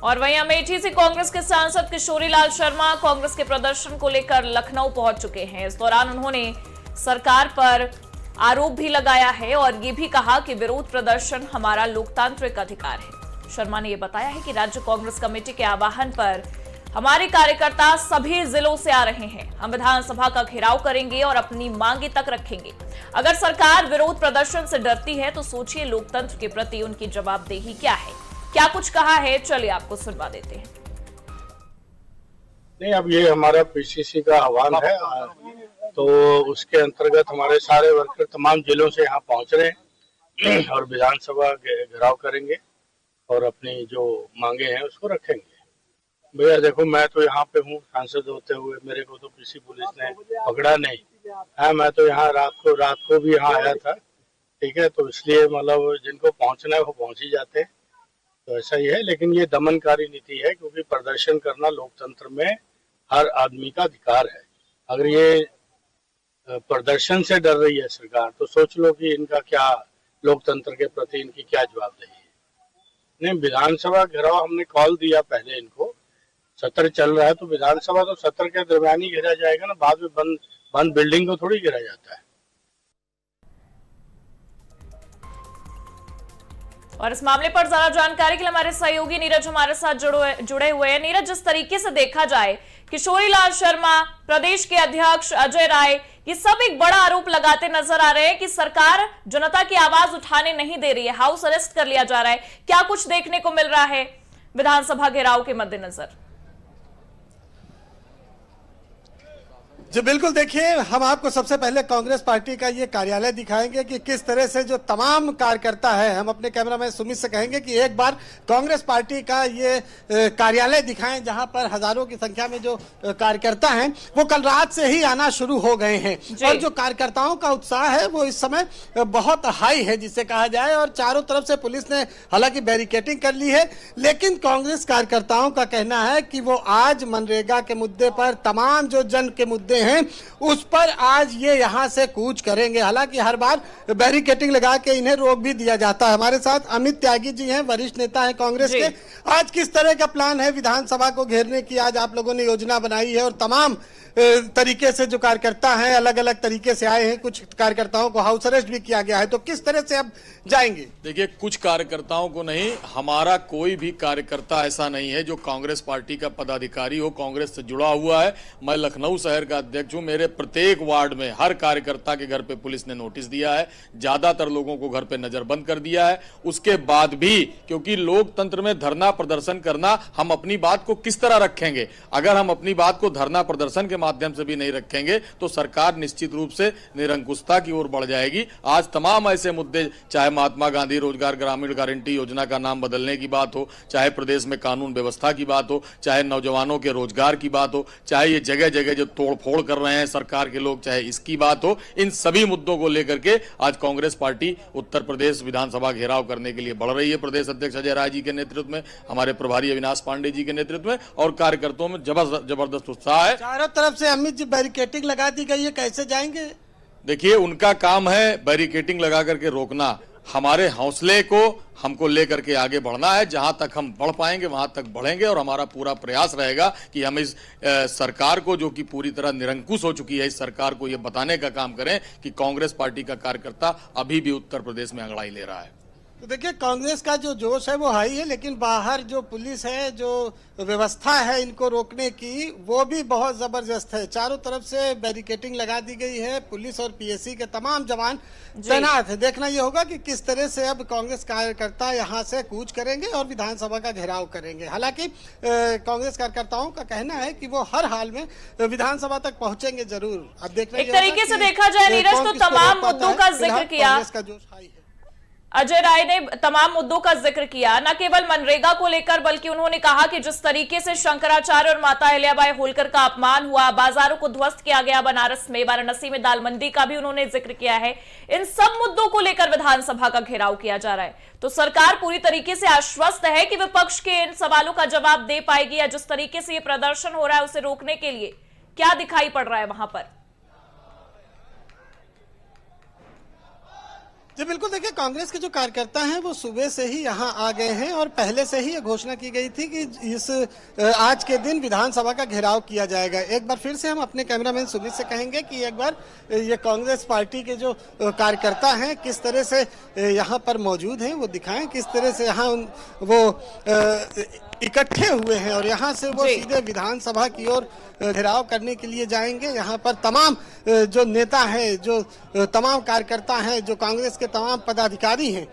और वहीं अमेठी से कांग्रेस के सांसद किशोरीलाल शर्मा कांग्रेस के प्रदर्शन को लेकर लखनऊ पहुंच चुके हैं। इस दौरान उन्होंने सरकार पर आरोप भी लगाया है और ये भी कहा कि विरोध प्रदर्शन हमारा लोकतांत्रिक अधिकार है। शर्मा ने यह बताया है कि राज्य कांग्रेस कमेटी के आह्वान पर हमारे कार्यकर्ता सभी जिलों से आ रहे हैं। हम विधानसभा का घेराव करेंगे और अपनी मांगे तक रखेंगे। अगर सरकार विरोध प्रदर्शन से डरती है तो सोचिए लोकतंत्र के प्रति उनकी जवाबदेही क्या है। क्या कुछ कहा है, चलिए आपको सुनवा देते हैं। नहीं, अब ये हमारा पीसीसी का आह्वान है, तो उसके अंतर्गत हमारे सारे वर्कर तमाम जिलों से यहाँ पहुंच रहे हैं और विधानसभा घेराव करेंगे और अपनी जो मांगे हैं उसको रखेंगे। भैया देखो, मैं तो यहाँ पे हूँ सांसद होते हुए, मेरे को तो किसी पुलिस ने पकड़ा नहीं है। मैं तो यहाँ रात को भी यहाँ आया था, ठीक है। तो इसलिए मतलब जिनको पहुँचना है वो पहुँच ही जाते हैं, तो ऐसा ही है। लेकिन ये दमनकारी नीति है, क्योंकि प्रदर्शन करना लोकतंत्र में हर आदमी का अधिकार है। अगर ये प्रदर्शन से डर रही है सरकार, तो सोच लो कि इनका क्या, लोकतंत्र के प्रति इनकी क्या जवाबदेही है। नहीं, विधानसभा घेराव हमने कॉल दिया पहले इनको, सत्र चल रहा है तो विधानसभा तो सत्र के दरमियान ही घेरा जाएगा ना, बाद में बंद बिल्डिंग को थोड़ी घेरा जाता है। और इस मामले पर ज्यादा जानकारी के लिए हमारे सहयोगी नीरज हमारे साथ जुड़े हुए हैं। नीरज, जिस तरीके से देखा जाए किशोरीलाल शर्मा, प्रदेश के अध्यक्ष अजय राय, ये सब एक बड़ा आरोप लगाते नजर आ रहे हैं कि सरकार जनता की आवाज उठाने नहीं दे रही है, हाउस अरेस्ट कर लिया जा रहा है। क्या कुछ देखने को मिल रहा है विधानसभा घेराव के मद्देनजर? जी बिल्कुल, देखिए हम आपको सबसे पहले कांग्रेस पार्टी का ये कार्यालय दिखाएंगे कि किस तरह से जो तमाम कार्यकर्ता है, हम अपने कैमरामैन सुमित से कहेंगे कि एक बार कांग्रेस पार्टी का ये कार्यालय दिखाएं, जहां पर हजारों की संख्या में जो कार्यकर्ता हैं वो कल रात से ही आना शुरू हो गए हैं। और जो कार्यकर्ताओं का उत्साह है वो इस समय बहुत हाई है जिसे कहा जाए, और चारों तरफ से पुलिस ने हालांकि बैरिकेडिंग कर ली है। लेकिन कांग्रेस कार्यकर्ताओं का कहना है कि वो आज मनरेगा के मुद्दे पर, तमाम जो जन के मुद्दे हैं उस पर आज ये यहां से कूच करेंगे। हालांकि हर बार बैरिकेडिंग लगा के इन्हें रोक भी दिया जाता है। हमारे साथ अमित त्यागी जी हैं, वरिष्ठ नेता हैं कांग्रेस के। आज किस तरह का प्लान है विधानसभा को घेरने की? आज आप लोगों ने योजना बनाई है और तमाम तरीके से जो कार्यकर्ता हैं अलग अलग तरीके से आए हैं, कुछ कार्यकर्ताओं को हाउस अरेस्ट भी किया गया है, तो किस तरह से अब जाएंगे? देखिए, कुछ कार्यकर्ताओं को नहीं, हमारा कोई भी कार्यकर्ता ऐसा नहीं है जो कांग्रेस पार्टी का पदाधिकारी हो, कांग्रेस से जुड़ा हुआ है। मैं लखनऊ शहर का अध्यक्ष हूं। मेरे प्रत्येक वार्ड में हर कार्यकर्ता के घर पे पुलिस ने नोटिस दिया है, ज्यादातर लोगों को घर पे नजरबंद कर दिया है। उसके बाद भी, क्योंकि लोकतंत्र में धरना प्रदर्शन करना, हम अपनी बात को किस तरह रखेंगे? अगर हम अपनी बात को धरना प्रदर्शन के माध्यम से भी नहीं रखेंगे तो सरकार निश्चित रूप से निरंकुशता की ओर बढ़ जाएगी। आज तमाम ऐसे मुद्दे, चाहे महात्मा गांधी रोजगार ग्रामीण गारंटी योजना का नाम बदलने की बात हो, चाहे प्रदेश में कानून व्यवस्था की बात हो, चाहे नौजवानों के रोजगार की बात हो, चाहे ये जगह जगह जो तोड़फोड़ कर रहे हैं सरकार के लोग, चाहे इसकी बात हो, इन सभी मुद्दों को लेकर के आज कांग्रेस पार्टी उत्तर प्रदेश विधानसभा घेराव करने के लिए बढ़ रही है। प्रदेश अध्यक्ष अजय राय जी के नेतृत्व में, हमारे प्रभारी अविनाश पांडे जी के नेतृत्व में, और कार्यकर्ताओं में जबरदस्त उत्साह है। चारों तरफ से अमित जी बैरिकेडिंग लगा दी गई है, कैसे जाएंगे? देखिए, उनका काम है बैरिकेडिंग लगा करके रोकना। हमारे हौसले को हमको लेकर के आगे बढ़ना है। जहां तक हम बढ़ पाएंगे वहां तक बढ़ेंगे, और हमारा पूरा प्रयास रहेगा कि हम इस सरकार को, जो कि पूरी तरह निरंकुश हो चुकी है, इस सरकार को यह बताने का काम करें कि कांग्रेस पार्टी का कार्यकर्ता अभी भी उत्तर प्रदेश में अंगड़ाई ले रहा है। तो देखिए, कांग्रेस का जो जोश है वो हाई है, लेकिन बाहर जो पुलिस है, जो व्यवस्था है इनको रोकने की, वो भी बहुत जबरदस्त है। चारों तरफ से बैरिकेडिंग लगा दी गई है, पुलिस और पीएससी के तमाम जवान तैनात है। देखना ये होगा कि किस तरह से अब कांग्रेस कार्यकर्ता यहां से कूच करेंगे और विधानसभा का घेराव करेंगे। हालांकि कांग्रेस कार्यकर्ताओं का कहना है कि वो हर हाल में विधानसभा तक पहुंचेंगे जरूर। अब देखना एक तरीके से देखा जाए नीरज, तो तमाम मुद्दों का जिक्र किया, कांग्रेस का जोश हाई है। अजय राय ने तमाम मुद्दों का जिक्र किया, न केवल मनरेगा को लेकर, बल्कि उन्होंने कहा कि जिस तरीके से शंकराचार्य और माता अहिल्याबाई होलकर का अपमान हुआ, बाजारों को ध्वस्त किया गया बनारस में, वाराणसी में दाल मंडी का भी उन्होंने जिक्र किया है। इन सब मुद्दों को लेकर विधानसभा का घेराव किया जा रहा है। तो सरकार पूरी तरीके से आश्वस्त है कि विपक्ष के इन सवालों का जवाब दे पाएगी, या जिस तरीके से ये प्रदर्शन हो रहा है उसे रोकने के लिए क्या दिखाई पड़ रहा है वहां पर? जी बिल्कुल, देखिए कांग्रेस के जो कार्यकर्ता हैं वो सुबह से ही यहाँ आ गए हैं और पहले से ही ये घोषणा की गई थी कि इस आज के दिन विधानसभा का घेराव किया जाएगा। एक बार फिर से हम अपने कैमरामैन सुमित से कहेंगे कि एक बार ये कांग्रेस पार्टी के जो कार्यकर्ता हैं किस तरह से यहाँ पर मौजूद हैं वो दिखाएं, किस तरह से यहाँ वो इकट्ठे हुए हैं और यहाँ से वो सीधे विधानसभा की ओर घेराव करने के लिए जाएंगे। यहाँ पर तमाम जो नेता हैं, जो तमाम कार्यकर्ता हैं, जो कांग्रेस के तमाम पदाधिकारी हैं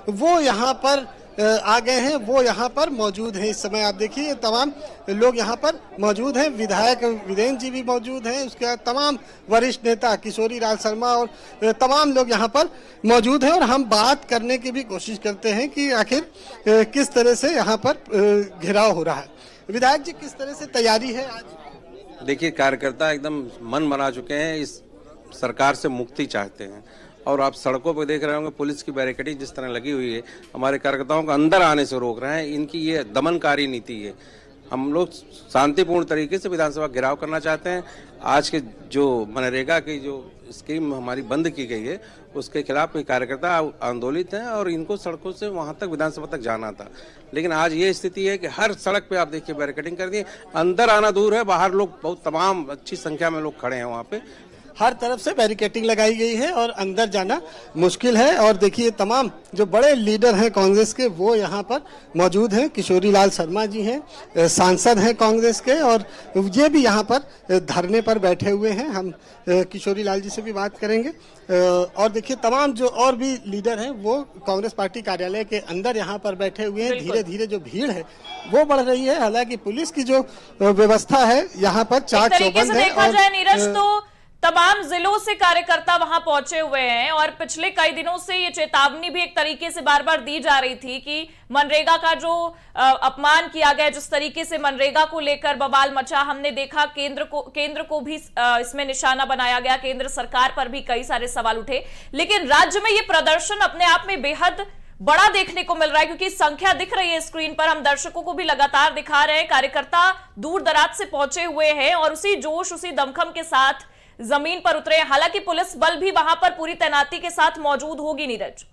वो यहाँ पर आ गए हैं, वो यहाँ पर मौजूद हैं। इस समय आप देखिए तमाम लोग यहाँ पर मौजूद हैं, विधायक वीरेंद्र जी भी मौजूद हैं, उसके बाद तमाम वरिष्ठ नेता किशोरी लाल शर्मा और तमाम लोग यहाँ पर मौजूद हैं और हम बात करने की भी कोशिश करते हैं कि आखिर किस तरह से यहाँ पर घेराव हो रहा है। विधायक जी, किस तरह से तैयारी है आज? देखिए, कार्यकर्ता एकदम मन बना चुके हैं, इस सरकार से मुक्ति चाहते हैं और आप सड़कों पर देख रहे होंगे पुलिस की बैरिकेडिंग जिस तरह लगी हुई है, हमारे कार्यकर्ताओं को अंदर आने से रोक रहे हैं। इनकी ये दमनकारी नीति है। हम लोग शांतिपूर्ण तरीके से विधानसभा घेराव करना चाहते हैं। आज के जो मनरेगा की जो स्कीम हमारी बंद की गई है उसके खिलाफ कार्यकर्ता आंदोलित हैं और इनको सड़कों से वहां तक विधानसभा तक जाना था, लेकिन आज ये स्थिति है कि हर सड़क पे आप देखिए बैरिकेडिंग कर दी। अंदर आना दूर है, बाहर लोग बहुत तमाम अच्छी संख्या में लोग खड़े हैं वहाँ पे। हर तरफ से बैरिकेडिंग लगाई गई है और अंदर जाना मुश्किल है। और देखिए तमाम जो बड़े लीडर हैं कांग्रेस के वो यहाँ पर मौजूद हैं। किशोरी लाल शर्मा जी हैं, सांसद हैं कांग्रेस के, और ये भी यहाँ पर धरने पर बैठे हुए हैं। हम किशोरी लाल जी से भी बात करेंगे। और देखिए तमाम जो और भी लीडर हैं वो कांग्रेस पार्टी कार्यालय के अंदर यहाँ पर बैठे हुए हैं। धीरे धीरे जो भीड़ है वो बढ़ रही है। हालांकि पुलिस की जो व्यवस्था है यहाँ पर चाक चौबंद है। देखा जाए नीरज तो तमाम जिलों से कार्यकर्ता वहां पहुंचे हुए हैं और पिछले कई दिनों से ये चेतावनी भी एक तरीके से बार बार दी जा रही थी कि मनरेगा का जो अपमान किया गया, जिस तरीके से मनरेगा को लेकर बवाल मचा, हमने देखा केंद्र को भी इसमें निशाना बनाया गया, केंद्र सरकार पर भी कई सारे सवाल उठे। लेकिन राज्य में ये प्रदर्शन अपने आप में बेहद बड़ा देखने को मिल रहा है क्योंकि संख्या दिख रही है स्क्रीन पर, हम दर्शकों को भी लगातार दिखा रहे हैं। कार्यकर्ता दूर दराज से पहुंचे हुए हैं और उसी जोश, उसी दमखम के साथ जमीन पर उतरे। हालांकि पुलिस बल भी वहां पर पूरी तैनाती के साथ मौजूद होगी। नीरज,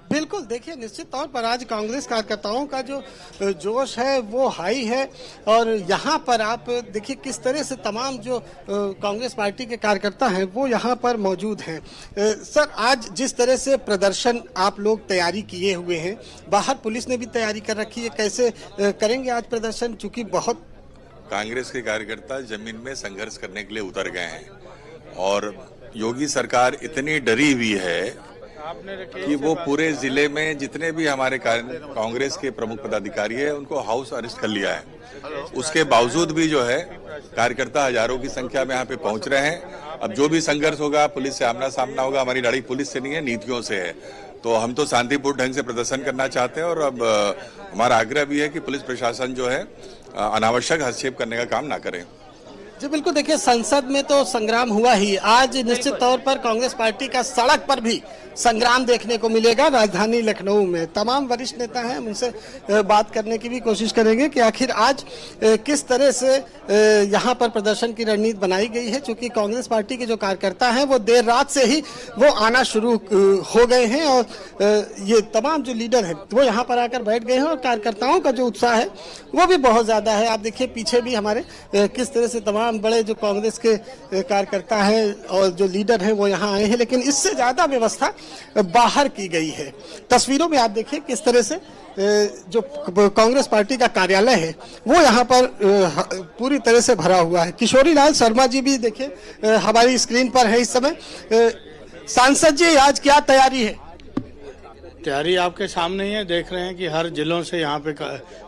बिल्कुल, देखिए निश्चित तौर पर आज कांग्रेस कार्यकर्ताओं का जो जोश है वो हाई है और यहाँ पर आप देखिए किस तरह से तमाम जो कांग्रेस पार्टी के कार्यकर्ता हैं वो यहाँ पर मौजूद हैं। सर, आज जिस तरह से प्रदर्शन आप लोग तैयारी किए हुए हैं, बाहर पुलिस ने भी तैयारी कर रखी है, कैसे करेंगे आज प्रदर्शन? चूंकि बहुत कांग्रेस के कार्यकर्ता जमीन में संघर्ष करने के लिए उतर गए हैं और योगी सरकार इतनी डरी हुई है कि वो पूरे जिले में जितने भी हमारे कांग्रेस के प्रमुख पदाधिकारी है उनको हाउस अरेस्ट कर लिया है। उसके बावजूद भी जो है कार्यकर्ता हजारों की संख्या में यहाँ पे पहुंच रहे हैं। अब जो भी संघर्ष होगा पुलिस से आमना सामना होगा। हमारी लड़ाई पुलिस से नहीं है, नीतियों से है। तो हम तो शांतिपूर्ण ढंग से प्रदर्शन करना चाहते हैं और अब हमारा आग्रह भी है कि पुलिस प्रशासन जो है अनावश्यक हस्तक्षेप करने का काम ना करें। जी बिल्कुल, देखिए संसद में तो संग्राम हुआ ही, आज निश्चित तौर पर कांग्रेस पार्टी का सड़क पर भी संग्राम देखने को मिलेगा। राजधानी लखनऊ में तमाम वरिष्ठ नेता हैं, उनसे बात करने की भी कोशिश करेंगे कि आखिर आज किस तरह से यहाँ पर प्रदर्शन की रणनीति बनाई गई है। क्योंकि कांग्रेस पार्टी के जो कार्यकर्ता हैं वो देर रात से ही वो आना शुरू हो गए हैं और ये तमाम जो लीडर हैं वो यहाँ पर आकर बैठ गए हैं और कार्यकर्ताओं का जो उत्साह है वो भी बहुत ज्यादा है। आप देखिए पीछे भी हमारे किस तरह से तमाम बड़े जो कांग्रेस के कार्यकर्ता हैं और जो लीडर हैं वो यहाँ आए हैं, लेकिन इससे ज्यादा व्यवस्था बाहर की गई है। तस्वीरों में आप देखिए किस तरह से जो कांग्रेस पार्टी का कार्यालय है वो यहाँ पर पूरी तरह से भरा हुआ है। किशोरी लाल शर्मा जी भी देखिए हमारी स्क्रीन पर है इस समय। सांसद जी, आज क्या तैयारी है? तैयारी आपके सामने ही है, देख रहे हैं कि हर जिलों से यहाँ पे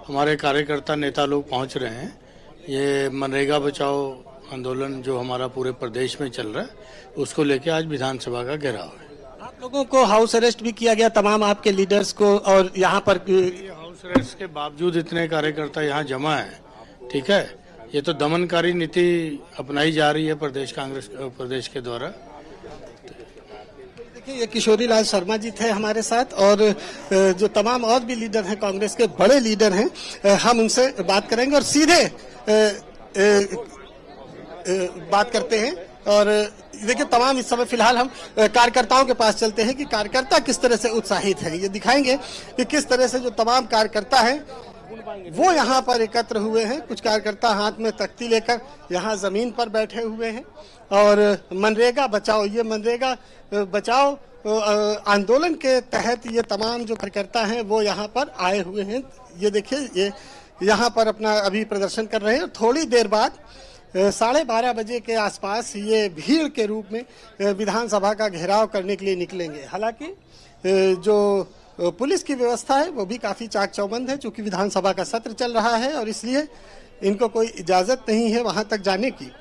हमारे कार्यकर्ता नेता लोग पहुँच रहे हैं। ये मनरेगा बचाओ आंदोलन जो हमारा पूरे प्रदेश में चल रहा है उसको लेके आज विधानसभा का घेराव है। आप लोगों को हाउस अरेस्ट भी किया गया, तमाम आपके लीडर्स को, और यहाँ पर हाउस अरेस्ट के बावजूद इतने कार्यकर्ता यहाँ जमा है। ठीक है, ये तो दमनकारी नीति अपनाई जा रही है प्रदेश के द्वारा। देखिए ये किशोरी लाल शर्मा जी थे हमारे साथ और जो तमाम और भी लीडर हैं, कांग्रेस के बड़े लीडर हैं, हम उनसे बात करेंगे और सीधे बात करते हैं। और देखिए तमाम इस समय फिलहाल हम कार्यकर्ताओं के पास चलते हैं कि कार्यकर्ता किस तरह से उत्साहित हैं। ये दिखाएंगे कि किस तरह से जो तमाम कार्यकर्ता हैं वो यहाँ पर एकत्र हुए हैं। कुछ कार्यकर्ता हाथ में तख्ती लेकर यहाँ जमीन पर बैठे हुए हैं और मनरेगा बचाओ, ये मनरेगा बचाओ आंदोलन के तहत ये तमाम जो कार्यकर्ता हैं वो यहाँ पर आए हुए हैं। ये देखिए ये यहाँ पर अपना अभी प्रदर्शन कर रहे हैं। थोड़ी देर बाद 12:30 बजे के आसपास ये भीड़ के रूप में विधानसभा का घेराव करने के लिए निकलेंगे। हालांकि जो पुलिस की व्यवस्था है वो भी काफ़ी चाक चौबंद है, चूंकि विधानसभा का सत्र चल रहा है और इसलिए इनको कोई इजाज़त नहीं है वहां तक जाने की।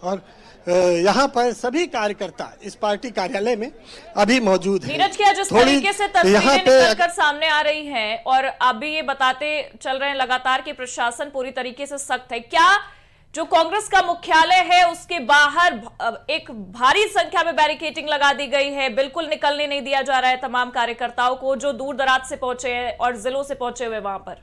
और यहाँ पर सभी कार्यकर्ता इस पार्टी कार्यालय में अभी मौजूद हैं। नीरज, क्या जिस तरीके से तस्वीरें निकलकर सामने आ रही हैं और अभी ये बताते चल रहे हैं लगातार कि प्रशासन पूरी तरीके से सख्त है, क्या जो कांग्रेस का मुख्यालय है उसके बाहर एक भारी संख्या में बैरिकेडिंग लगा दी गई है, बिल्कुल निकलने नहीं दिया जा रहा है तमाम कार्यकर्ताओं को जो दूर दराज से पहुंचे हैं और जिलों से पहुंचे हुए वहां पर?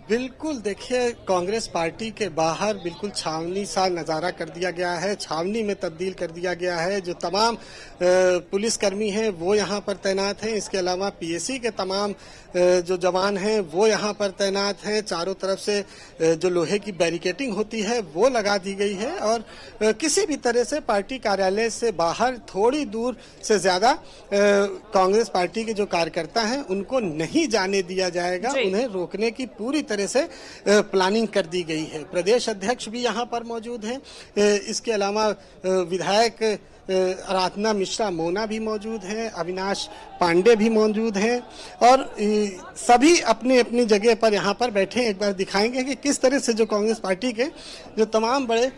बिल्कुल, देखिए कांग्रेस पार्टी के बाहर बिल्कुल छावनी सा नज़ारा कर दिया गया है, छावनी में तब्दील कर दिया गया है। जो तमाम पुलिसकर्मी हैं वो यहाँ पर तैनात हैं। इसके अलावा पीएसी के तमाम जो जवान हैं वो यहाँ पर तैनात हैं। चारों तरफ से जो लोहे की बैरिकेडिंग होती है वो लगा दी गई है और किसी भी तरह से पार्टी कार्यालय से बाहर थोड़ी दूर से ज़्यादा कांग्रेस पार्टी के जो कार्यकर्ता हैं उनको नहीं जाने दिया जाएगा। उन्हें रोकने की पूरी तरह से प्लानिंग कर दी गई है। प्रदेश अध्यक्ष भी यहाँ पर मौजूद हैं। इसके अलावा विधायक आराधना मिश्रा मोना भी मौजूद हैं, अविनाश पांडे भी मौजूद हैं और सभी अपनी अपनी जगह पर यहाँ पर बैठे। एक बार दिखाएंगे कि किस तरह से जो कांग्रेस पार्टी के जो तमाम बड़े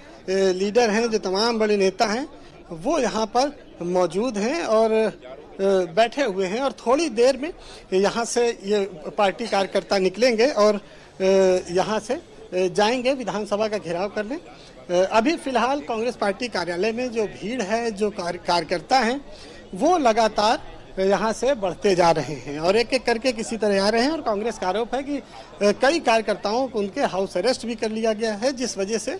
लीडर हैं, जो तमाम बड़े नेता हैं वो यहाँ पर मौजूद हैं और बैठे हुए हैं। और थोड़ी देर में यहाँ से ये पार्टी कार्यकर्ता निकलेंगे और यहाँ से जाएंगे विधानसभा का घेराव करने। अभी फिलहाल कांग्रेस पार्टी कार्यालय में जो भीड़ है, जो कार्यकर्ता हैं वो लगातार यहाँ से बढ़ते जा रहे हैं और एक एक करके किसी तरह आ रहे हैं। और कांग्रेस का आरोप है कि कई कार्यकर्ताओं को उनके हाउस अरेस्ट भी कर लिया गया है, जिस वजह से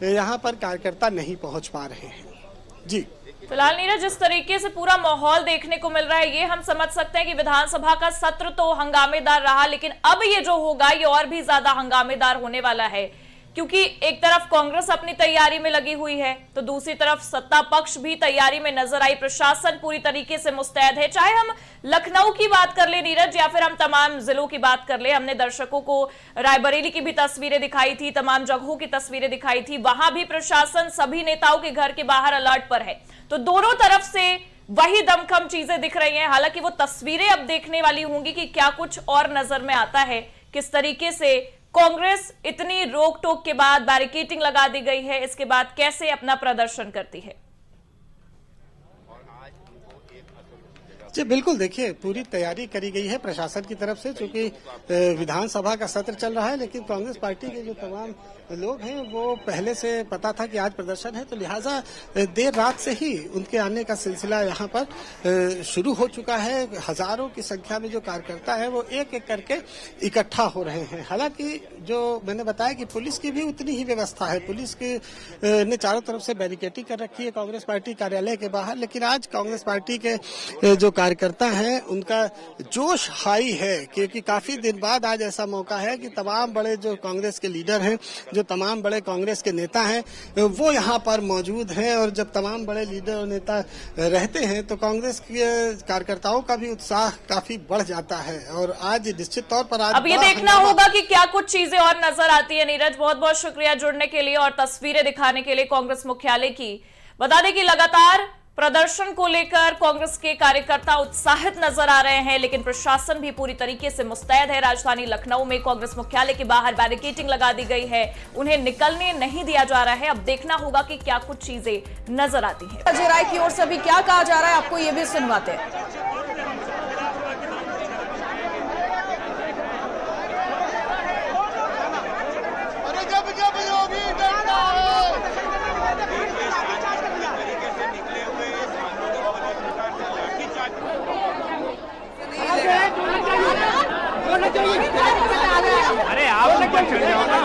यहाँ पर कार्यकर्ता नहीं पहुँच पा रहे हैं। जी फिलहाल नीरज, जिस तरीके से पूरा माहौल देखने को मिल रहा है ये हम समझ सकते हैं कि विधानसभा का सत्र तो हंगामेदार रहा, लेकिन अब ये जो होगा ये और भी ज्यादा हंगामेदार होने वाला है, क्योंकि एक तरफ कांग्रेस अपनी तैयारी में लगी हुई है तो दूसरी तरफ सत्ता पक्ष भी तैयारी में नजर आई। प्रशासन पूरी तरीके से मुस्तैद है। चाहे हम लखनऊ की बात कर ले नीरज या फिर हम तमाम जिलों की बात कर ले, हमने दर्शकों को रायबरेली की भी तस्वीरें दिखाई थी, तमाम जगहों की तस्वीरें दिखाई थी, वहां भी प्रशासन सभी नेताओं के घर के बाहर अलर्ट पर है। तो दोनों तरफ से वही दमखम चीजें दिख रही हैं। हालांकि वो तस्वीरें अब देखने वाली होंगी कि क्या कुछ और नजर में आता है, किस तरीके से कांग्रेस इतनी रोक टोक के बाद बैरिकेडिंग लगा दी गई है, इसके बाद कैसे अपना प्रदर्शन करती है। जी बिल्कुल, देखिए पूरी तैयारी करी गई है प्रशासन की तरफ से, क्योंकि विधानसभा का सत्र चल रहा है। लेकिन कांग्रेस पार्टी के जो तमाम लोग हैं वो पहले से पता था कि आज प्रदर्शन है, तो लिहाजा देर रात से ही उनके आने का सिलसिला यहाँ पर शुरू हो चुका है। हजारों की संख्या में जो कार्यकर्ता है वो एक एक करके इकट्ठा हो रहे हैं। हालांकि जो मैंने बताया कि पुलिस की भी उतनी ही व्यवस्था है, पुलिस की ने चारों तरफ से बैरिकेडिंग कर रखी है कांग्रेस पार्टी कार्यालय के बाहर। लेकिन आज कांग्रेस पार्टी के जो कार्यकर्ता हैं उनका जोश हाई है, क्योंकि काफी दिन बाद आज ऐसा मौका है कि तमाम बड़े जो कांग्रेस के लीडर हैं, जो तमाम बड़े कांग्रेस के नेता हैं वो यहाँ पर मौजूद हैं। और जब तमाम बड़े लीडर और नेता रहते हैं तो कांग्रेस के कार्यकर्ताओं का भी उत्साह काफी बढ़ जाता है। और आज निश्चित तौर पर आज अब ये देखना होगा कि क्या कुछ चीजें और नजर आती है। नीरज, बहुत बहुत शुक्रिया जुड़ने के लिए और तस्वीरें दिखाने के लिए कांग्रेस मुख्यालय की। बता दें कि लगातार प्रदर्शन को लेकर कांग्रेस के कार्यकर्ता उत्साहित नजर आ रहे हैं, लेकिन प्रशासन भी पूरी तरीके से मुस्तैद है। राजधानी लखनऊ में कांग्रेस मुख्यालय के बाहर बैरिकेडिंग लगा दी गई है, उन्हें निकलने नहीं दिया जा रहा है। अब देखना होगा कि क्या कुछ चीजें नजर आती हैं। अजय राय की ओर से भी क्या कहा जा रहा है, आपको ये भी सुनवाते हैं। अरे आप चल जाओ ना।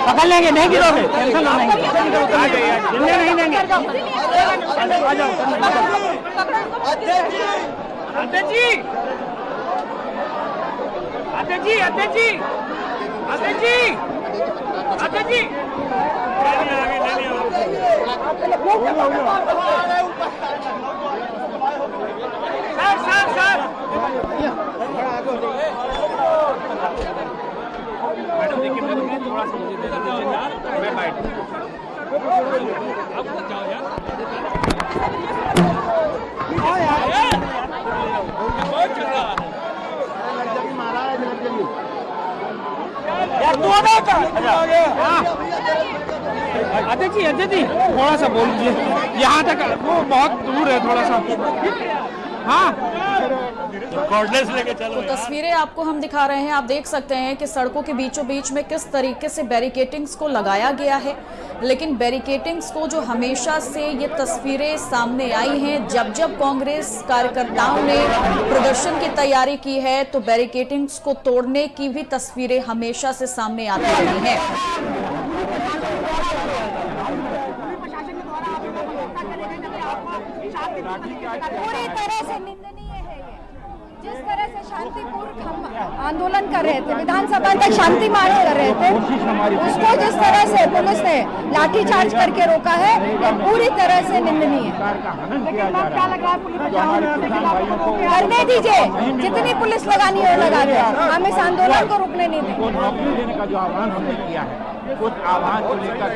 पकड़ लेंगे, नहीं गिरोगे, टेंशन ना नहीं देंगे। आ जाओ अध्यक्ष जी, अध्यक्ष जी, अध्यक्ष जी, अध्यक्ष जी, अध्यक्ष जी, सर मैडम देखिए, थोड़ा सा मुझे दे दीजिए यार, मैं बैठ अब जाओ यार, बहुत चल रहा है यार, दोनों का अध्यक्ष जी थोड़ा सा बोल दीजिए, यहाँ तक वो बहुत दूर है थोड़ा सा। हाँ, कॉर्डलेस लेके चलो। तो तस्वीरें आपको हम दिखा रहे हैं, आप देख सकते हैं कि सड़कों के बीचों बीच में किस तरीके से बैरिकेटिंग्स को लगाया गया है। लेकिन बैरिकेटिंग्स को जो हमेशा से ये तस्वीरें सामने आई हैं, जब जब कांग्रेस कार्यकर्ताओं ने प्रदर्शन की तैयारी की है तो बैरिकेटिंग्स को तोड़ने की भी तस्वीरें हमेशा से सामने आती रही हैं। पूरी तरह से निंदनीय है ये। जिस तरह से शांतिपूर्ण हम आंदोलन कर रहे थे, विधानसभा तक शांति मार्च कर रहे थे, उसको जिस तरह से पुलिस ने लाठीचार्ज करके रोका है, ये पूरी तरह से निंदनीय है। करने दीजिए, जितनी पुलिस लगानी हो लगा दे, हम इस आंदोलन को रुकने नहीं देंगे। का जो आह्वान हमने किया है, उस आह्वान को लेकर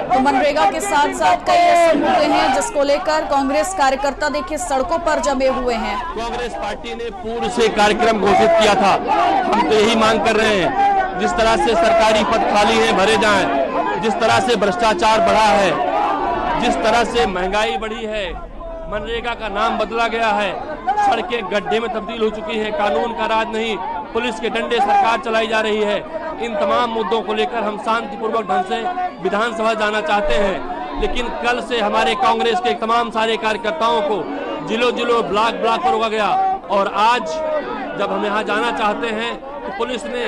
तो मनरेगा के साथ साथ कई ऐसे मुद्दे हैं जिसको लेकर कांग्रेस कार्यकर्ता देखिए सड़कों पर जमे हुए हैं। कांग्रेस पार्टी ने पूर्व से कार्यक्रम घोषित किया था, हम तो यही मांग कर रहे हैं, जिस तरह से सरकारी पद खाली हैं भरे जाएं, जिस तरह से भ्रष्टाचार बढ़ा है, जिस तरह से महंगाई बढ़ी है, मनरेगा का नाम बदला गया है, सड़कें गड्ढे में तब्दील हो चुकी है, कानून का राज नहीं, पुलिस के डंडे सरकार चलाई जा रही है। इन तमाम मुद्दों को लेकर हम शांतिपूर्वक ढंग से विधानसभा जाना चाहते हैं, लेकिन कल से हमारे कांग्रेस के तमाम सारे कार्यकर्ताओं को जिलों जिलों ब्लॉक ब्लॉक पर रोका गया और आज जब हम यहाँ जाना चाहते हैं तो पुलिस ने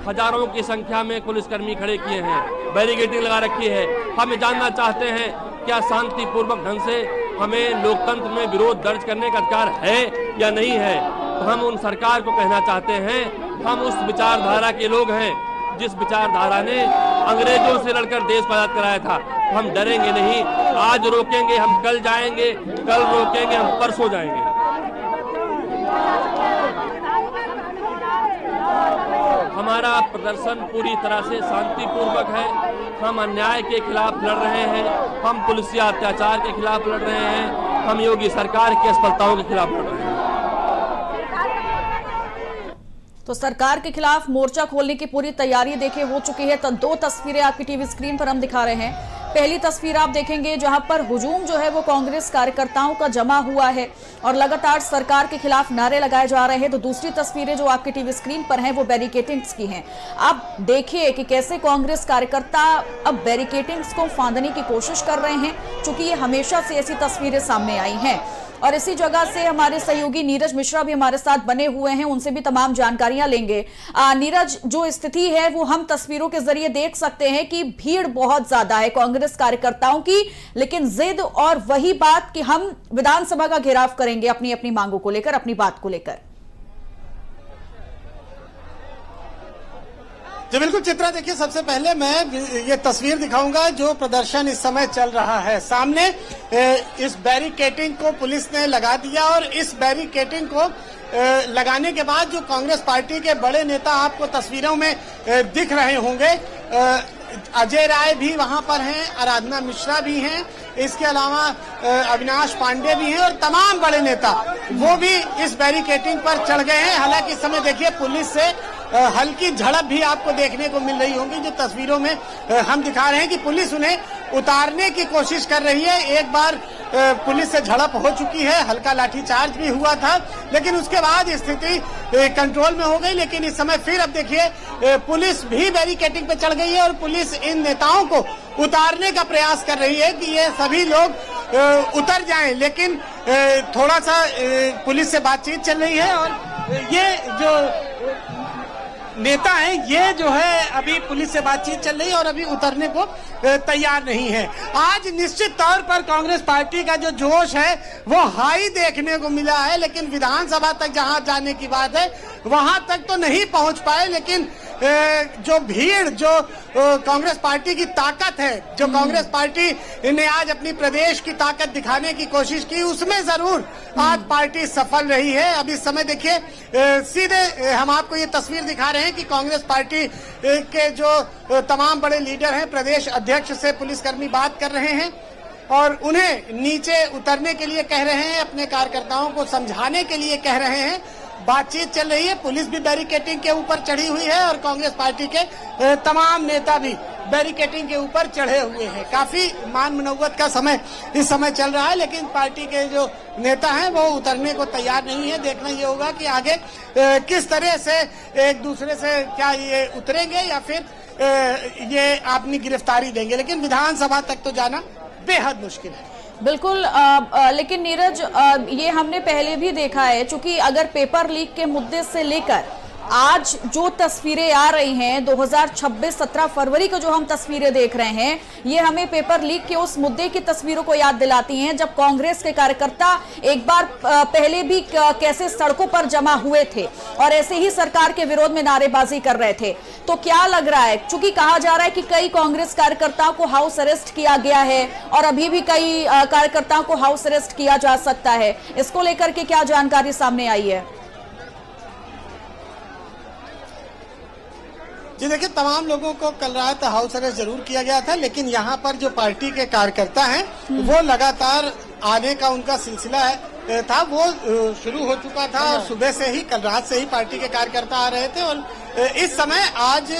हजारों की संख्या में पुलिसकर्मी खड़े किए हैं, बैरिकेडिंग लगा रखी है। हम जानना चाहते हैं क्या शांतिपूर्वक ढंग से हमें लोकतंत्र में विरोध दर्ज करने का अधिकार है या नहीं है। तो हम उन सरकार को कहना चाहते हैं, हम उस विचारधारा के लोग हैं जिस विचारधारा ने अंग्रेजों से लड़कर देश को आजाद कराया था। हम डरेंगे नहीं, आज रोकेंगे हम कल जाएंगे, कल रोकेंगे हम परसों जाएंगे। हमारा प्रदर्शन पूरी तरह से शांतिपूर्वक है, हम अन्याय के खिलाफ लड़ रहे हैं, हम पुलिसिया अत्याचार के खिलाफ लड़ रहे हैं, हम योगी सरकार की असफलताओं के खिलाफ लड़ रहे हैं। तो सरकार के खिलाफ मोर्चा खोलने की पूरी तैयारी देखिए हो चुकी है। तो दो तस्वीरें आपकी टीवी स्क्रीन पर हम दिखा रहे हैं। पहली तस्वीर आप देखेंगे जहां पर हुजूम जो है वो कांग्रेस कार्यकर्ताओं का जमा हुआ है और लगातार सरकार के खिलाफ नारे लगाए जा रहे हैं। तो दूसरी तस्वीरें जो आपकी टीवी स्क्रीन पर हैं वो बैरिकेटिंग्स की हैं। आप देखिए कि कैसे कांग्रेस कार्यकर्ता अब बैरिकेटिंग्स को फांदने की कोशिश कर रहे हैं, क्योंकि ये हमेशा से ऐसी तस्वीरें सामने आई हैं। और इसी जगह से हमारे सहयोगी नीरज मिश्रा भी हमारे साथ बने हुए हैं, उनसे भी तमाम जानकारियां लेंगे। नीरज, जो स्थिति है वो हम तस्वीरों के जरिए देख सकते हैं कि भीड़ बहुत ज्यादा है कांग्रेस कार्यकर्ताओं की, लेकिन जिद और वही बात कि हम विधानसभा का घेराव करेंगे अपनी अपनी मांगों को लेकर, अपनी बात को लेकर। जी बिल्कुल चित्रा, देखिए सबसे पहले मैं ये तस्वीर दिखाऊंगा जो प्रदर्शन इस समय चल रहा है। सामने इस बैरिकेटिंग को पुलिस ने लगा दिया और इस बैरिकेटिंग को लगाने के बाद जो कांग्रेस पार्टी के बड़े नेता आपको तस्वीरों में दिख रहे होंगे, अजय राय भी वहां पर हैं, आराधना मिश्रा भी हैं, इसके अलावा अविनाश पांडे भी हैं और तमाम बड़े नेता वो भी इस बैरिकेटिंग पर चढ़ गए हैं। हालांकि इस समय देखिए पुलिस से हल्की झड़प भी आपको देखने को मिल रही होगी, जो तस्वीरों में हम दिखा रहे हैं कि पुलिस उन्हें उतारने की कोशिश कर रही है। एक बार पुलिस से झड़प हो चुकी है, हल्का लाठीचार्ज भी हुआ था, लेकिन उसके बाद स्थिति कंट्रोल में हो गई। लेकिन इस समय फिर अब देखिए पुलिस भी बैरिकेडिंग पे चढ़ गई है और पुलिस इन नेताओं को उतारने का प्रयास कर रही है कि ये सभी लोग उतर जाएं, लेकिन थोड़ा सा पुलिस से बातचीत चल रही है और ये जो नेता हैं ये जो है अभी पुलिस से बातचीत चल रही है और अभी उतरने को तैयार नहीं है। आज निश्चित तौर पर कांग्रेस पार्टी का जो जोश है वो हाई देखने को मिला है, लेकिन विधानसभा तक जहां जाने की बात है वहां तक तो नहीं पहुंच पाए। लेकिन जो भीड़, जो कांग्रेस पार्टी की ताकत है, जो कांग्रेस पार्टी ने आज अपनी प्रदेश की ताकत दिखाने की कोशिश की, उसमें जरूर आज पार्टी सफल रही है। अब इस समय देखिए सीधे हम आपको ये तस्वीर दिखा रहे हैं कि कांग्रेस पार्टी के जो तमाम बड़े लीडर हैं, प्रदेश अध्यक्ष से पुलिसकर्मी बात कर रहे हैं और उन्हें नीचे उतरने के लिए कह रहे हैं, अपने कार्यकर्ताओं को समझाने के लिए कह रहे हैं। बातचीत चल रही है, पुलिस भी बैरिकेडिंग के ऊपर चढ़ी हुई है और कांग्रेस पार्टी के तमाम नेता भी बैरिकेडिंग के ऊपर चढ़े हुए हैं। काफी मान मनौवत का समय इस समय चल रहा है, लेकिन पार्टी के जो नेता हैं वो उतरने को तैयार नहीं है। देखना ये होगा कि आगे किस तरह से एक दूसरे से क्या ये उतरेंगे या फिर ये अपनी गिरफ्तारी देंगे, लेकिन विधानसभा तक तो जाना बेहद मुश्किल है। बिल्कुल लेकिन नीरज ये हमने पहले भी देखा है, चूंकि अगर पेपर लीक के मुद्दे से लेकर आज जो तस्वीरें आ रही हैं 2026 17 फरवरी को जो हम तस्वीरें देख रहे हैं, ये हमें पेपर लीक के उस मुद्दे की तस्वीरों को याद दिलाती हैं जब कांग्रेस के कार्यकर्ता एक बार पहले भी कैसे सड़कों पर जमा हुए थे और ऐसे ही सरकार के विरोध में नारेबाजी कर रहे थे। तो क्या लग रहा है, चूंकि कहा जा रहा है कि कई कांग्रेस कार्यकर्ताओं को हाउस अरेस्ट किया गया है और अभी भी कई कार्यकर्ताओं को हाउस अरेस्ट किया जा सकता है, इसको लेकर के क्या जानकारी सामने आई है? जी देखिए, तमाम लोगों को कल रात हाउस अरेस्ट जरूर किया गया था, लेकिन यहाँ पर जो पार्टी के कार्यकर्ता हैं वो लगातार आने का उनका सिलसिला था, वो शुरू हो चुका था और सुबह से ही, कल रात से ही पार्टी के कार्यकर्ता आ रहे थे और इस समय आज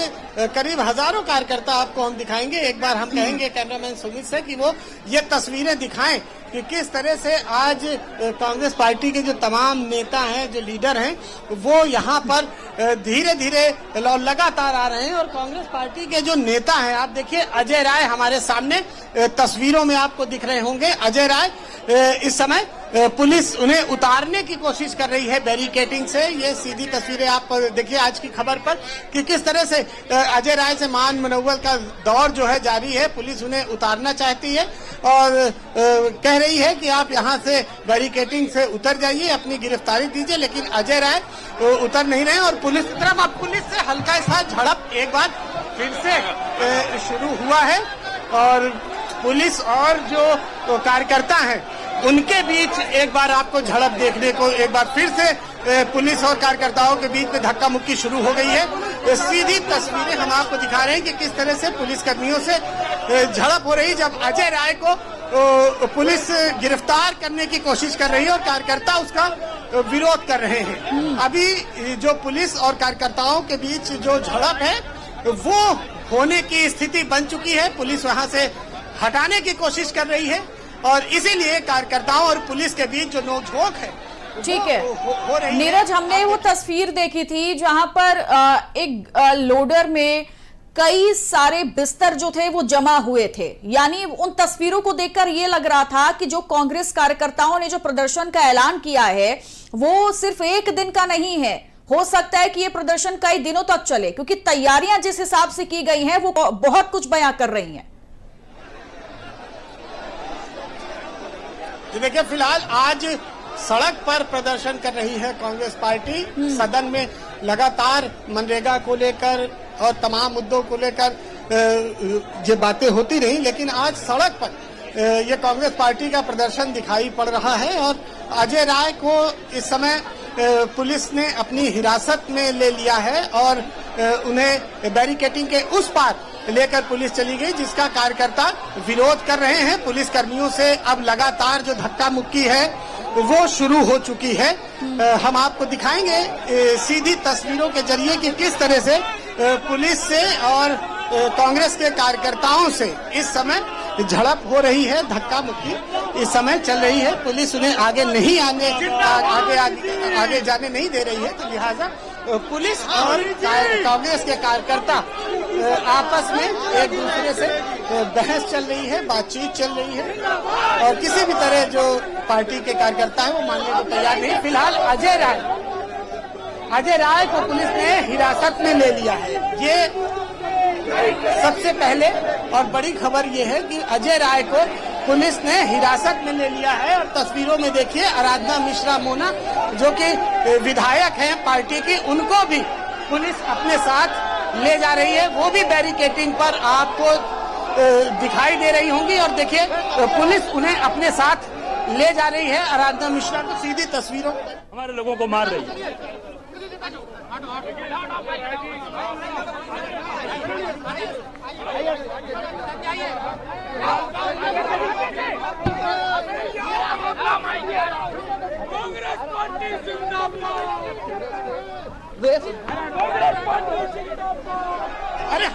करीब हजारों कार्यकर्ता आपको हम दिखाएंगे। एक बार हम कहेंगे कैमरामैन सुमित से कि वो ये तस्वीरें दिखाएं कि किस तरह से आज कांग्रेस पार्टी के जो तमाम नेता हैं, जो लीडर हैं, वो यहाँ पर धीरे धीरे लगातार आ रहे हैं और कांग्रेस पार्टी के जो नेता हैं, आप देखिए अजय राय हमारे सामने तस्वीरों में आपको दिख रहे होंगे। अजय राय इस समय पुलिस उन्हें उतारने की कोशिश कर रही है बैरिकेडिंग से। ये सीधी तस्वीरें आप देखिए आज की खबर पर कि किस तरह से अजय राय से मान मनोवल का दौर जो है जारी है। पुलिस उन्हें उतारना चाहती है और कह रही है कि आप यहां से बैरिकेडिंग से उतर जाइए, अपनी गिरफ्तारी दीजिए, लेकिन अजय राय उतर नहीं रहे और पुलिस की तरफ अब पुलिस से हल्का सा झड़प एक बार फिर से शुरू हुआ है और पुलिस और जो कार्यकर्ता हैं उनके बीच एक बार आपको झड़प देखने को, एक बार फिर से पुलिस और कार्यकर्ताओं के बीच में धक्का मुक्की शुरू हो गई है। सीधी तस्वीरें हम आपको दिखा रहे हैं कि किस तरह से पुलिस कर्मियों से झड़प हो रही, जब अजय राय को पुलिस गिरफ्तार करने की कोशिश कर रही है और कार्यकर्ता उसका विरोध कर रहे हैं। अभी जो पुलिस और कार्यकर्ताओं के बीच जो झड़प है वो होने की स्थिति बन चुकी है। पुलिस वहां से हटाने की कोशिश कर रही है और इसीलिए कार्यकर्ताओं और पुलिस के बीच जो नोकझोंक है, ठीक है, हो रही नीरज, हमने वो तस्वीर देखी थी जहां पर एक लोडर में कई सारे बिस्तर जो थे वो जमा हुए थे। यानी उन तस्वीरों को देखकर ये लग रहा था कि जो कांग्रेस कार्यकर्ताओं ने जो प्रदर्शन का ऐलान किया है वो सिर्फ एक दिन का नहीं है, हो सकता है कि ये प्रदर्शन कई दिनों तक चले, क्योंकि तैयारियां जिस हिसाब से की गई हैं वो बहुत कुछ बयां कर रही हैं। देखिए, फिलहाल आज सड़क पर प्रदर्शन कर रही है कांग्रेस पार्टी। सदन में लगातार मनरेगा को लेकर और तमाम मुद्दों को लेकर ये बातें होती रही, लेकिन आज सड़क पर ये कांग्रेस पार्टी का प्रदर्शन दिखाई पड़ रहा है और अजय राय को इस समय पुलिस ने अपनी हिरासत में ले लिया है और उन्हें बैरिकेडिंग के उस पार लेकर पुलिस चली गई, जिसका कार्यकर्ता विरोध कर रहे हैं। पुलिस कर्मियों से अब लगातार जो धक्का मुक्की है वो शुरू हो चुकी है। हम आपको दिखाएंगे सीधी तस्वीरों के जरिए कि किस तरह से पुलिस से और कांग्रेस के कार्यकर्ताओं से इस समय झड़प हो रही है, धक्का मुक्की इस समय चल रही है। पुलिस उन्हें आगे नहीं आगे जाने नहीं दे रही है, तो लिहाजा पुलिस और कांग्रेस के कार्यकर्ता आपस में एक दूसरे से बहस चल रही है, बातचीत चल रही है और किसी भी तरह जो पार्टी के कार्यकर्ता है वो मानने को तैयार नहीं। फिलहाल अजय राय को पुलिस ने हिरासत में ले लिया है। ये सबसे पहले और बड़ी खबर ये है कि अजय राय को पुलिस ने हिरासत में ले लिया है। और तस्वीरों में देखिए आराधना मिश्रा मोना जो कि विधायक हैं पार्टी की, उनको भी पुलिस अपने साथ ले जा रही है। वो भी बैरिकेडिंग पर आपको दिखाई दे रही होंगी और देखिए पुलिस उन्हें अपने साथ ले जा रही है। आराधना मिश्रा को सीधी तस्वीरों हमारे लोगों को मार रही है। अरे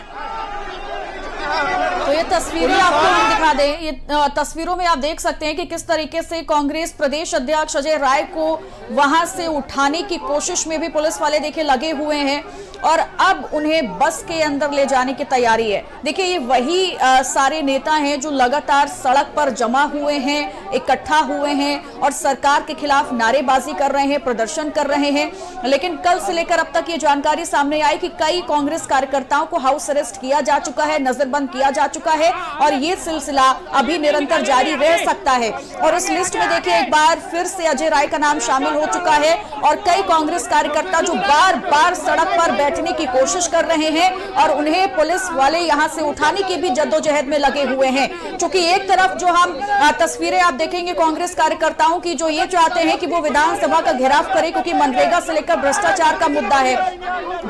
तो ये तस्वीरें आपको हम दिखा दें। ये तस्वीरों में आप देख सकते हैं कि किस तरीके से कांग्रेस प्रदेश अध्यक्ष अजय राय को वहां से उठाने की कोशिश में भी पुलिस वाले देखिए लगे हुए हैं और अब उन्हें बस के अंदर ले जाने की तैयारी है। देखिए ये वही सारे नेता हैं जो लगातार सड़क पर जमा हुए हैं, इकट्ठा हुए हैं और सरकार के खिलाफ नारेबाजी कर रहे हैं, प्रदर्शन कर रहे हैं। लेकिन कल से लेकर अब तक ये जानकारी सामने आई कि कई कांग्रेस कार्यकर्ताओं को हाउस अरेस्ट किया जा चुका है, नजरबंद किया जा चुका है और ये सिलसिला अभी निरंतर जारी रह सकता है। और इस लिस्ट में देखिए एक बार फिर से अजय राय का नाम शामिल हो चुका है और कई कांग्रेस कार्यकर्ता जो बार बार सड़क पर बैठने की कोशिश कर रहे हैं और उन्हें पुलिस वाले यहां से उठाने की भी जद्दोजहद में लगे हुए हैं। क्योंकि एक तरफ जो हम तस्वीरें आप देखेंगे कांग्रेस कार्यकर्ताओं की जो ये चाहते हैं कि वो विधानसभा का घेराव करे, क्योंकि मनरेगा से लेकर भ्रष्टाचार का मुद्दा है,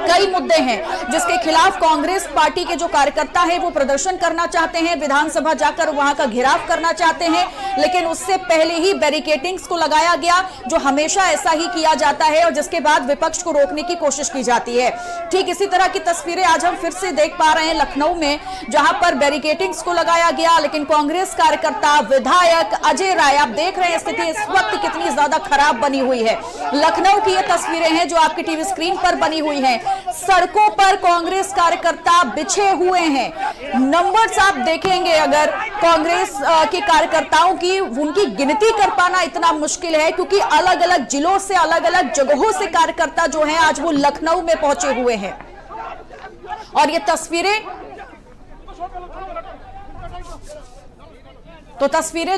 कई मुद्दे हैं जिसके खिलाफ कांग्रेस पार्टी के जो कार्यकर्ता है वो प्रदर्शन करना चाहते हैं, विधानसभा जाकर वहां का घेराव करना चाहते हैं। लेकिन उससे पहले ही बैरिकेडिंग्स को लगाया गया, जो हमेशा ऐसा ही किया जाता है और जिसके बाद विपक्ष को रोकने की कोशिश की जाती है। ठीक इसी तरह की तस्वीरें आज हम फिर से देख पा रहे हैं लखनऊ में, जहां पर बैरिकेडिंग्स को लगाया गया लेकिन कांग्रेस कार्यकर्ता विधायक अजय राय, आप देख रहे हैं स्थिति इस वक्त कितनी ज्यादा खराब बनी हुई है। लखनऊ की ये तस्वीरें हैं जो आपकी टीवी स्क्रीन पर बनी हुई हैं। सड़कों पर कांग्रेस कार्यकर्ता बिछे हुए हैं। नंबर्स आप देखेंगे अगर कांग्रेस के कार्यकर्ताओं की, उनकी गिनती कर पाना इतना मुश्किल है क्योंकि अलग अलग जिलों से, अलग अलग जगहों से कार्यकर्ता जो हैं आज वो लखनऊ में पहुंचे हुए हैं। और ये तस्वीरें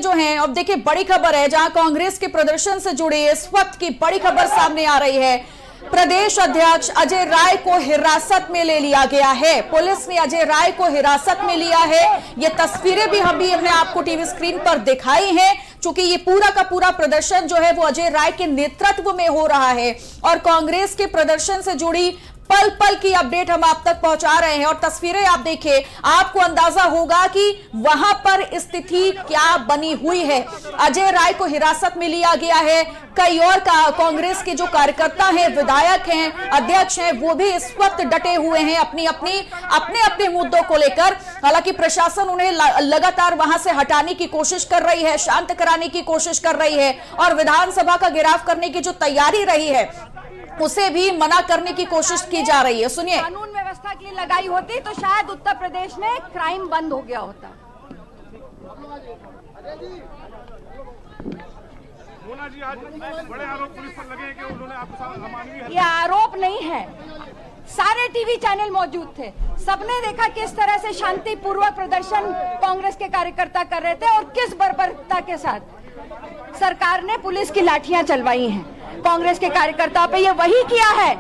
जो हैं, अब देखिए बड़ी खबर है जहां कांग्रेस के प्रदर्शन से जुड़ी इस वक्त की बड़ी खबर सामने आ रही है। प्रदेश अध्यक्ष अजय राय को हिरासत में ले लिया गया है। पुलिस ने अजय राय को हिरासत में लिया है। ये तस्वीरें भी हमने आपको टीवी स्क्रीन पर दिखाई हैं, क्योंकि ये पूरा का पूरा प्रदर्शन जो है वो अजय राय के नेतृत्व में हो रहा है और कांग्रेस के प्रदर्शन से जुड़ी पल पल की अपडेट हम आप तक पहुंचा रहे हैं। और तस्वीरें आप देखिए, आपको अंदाजा होगा कि वहां पर स्थिति क्या बनी हुई है। अजय राय को हिरासत में लिया गया है। कई और कांग्रेस के जो कार्यकर्ता हैं, विधायक हैं, अध्यक्ष हैं, वो भी इस वक्त डटे हुए हैं अपने अपने मुद्दों को लेकर। हालांकि प्रशासन उन्हें लगातार वहां से हटाने की कोशिश कर रही है, शांत कराने की कोशिश कर रही है और विधानसभा का घेराव करने की जो तैयारी रही है उसे भी मना करने की कोशिश की जा रही है। सुनिए, कानून व्यवस्था के लिए लगाई होती तो शायद उत्तर प्रदेश में क्राइम बंद हो गया होता। मोना जी, आज बड़े आरोप पुलिस पर लगे कि उन्होंने आपके साथ अमानवीय। ये आरोप नहीं है, सारे टीवी चैनल मौजूद थे, सबने देखा किस तरह से शांतिपूर्वक प्रदर्शन कांग्रेस के कार्यकर्ता कर रहे थे और किस बर्बरता के साथ सरकार ने पुलिस की लाठियां चलवाई हैं कांग्रेस के कार्यकर्ता पे। ये वही किया है